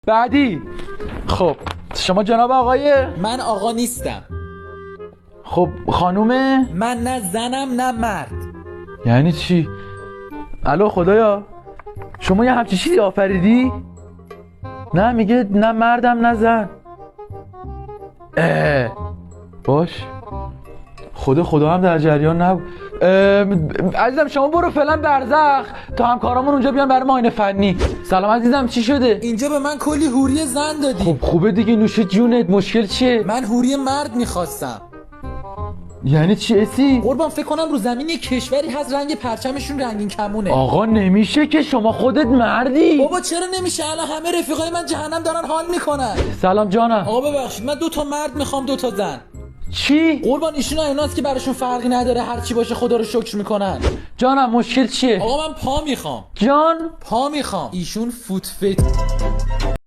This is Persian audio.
بعدی. خب شما جناب آقای؟ من آقا نیستم. خب خانومه؟ من نه زنم نه مرد. یعنی چی؟ الو خدایا شما یه همچین چیزی آفریدی؟ نه میگه نه مردم نه زن. باش خدا هم در جریان نبود. عزیزم شما برو فعلا برزخ تا همکارامون اونجا بیان برای معاینه فنی. سلام عزیزم چی شده؟ اینجا به من کلی حوری زن دادی. خب خوبه دیگه نوش جونت. مشکل چیه؟ من حوری مرد میخواستم. یعنی چی اسی؟ قربان فکر کنم رو زمین یک کشوری هست رنگ پرچمشون رنگین کمونه. آقا نمیشه که شما خودت مردی. بابا چرا نمیشه؟ الان همه رفیقای من جهنم دارن حال میکنن. سلام جانم. آقا ببخشید من 2 مرد میخوام 2 زن. چی؟ قربان ایشون ایناست که براشون فرقی نداره هر چی باشه خدا رو شکر میکنن. جانم مشکل چیه؟ آقا من پا میخوام. جان پا میخوام. ایشون فوت فت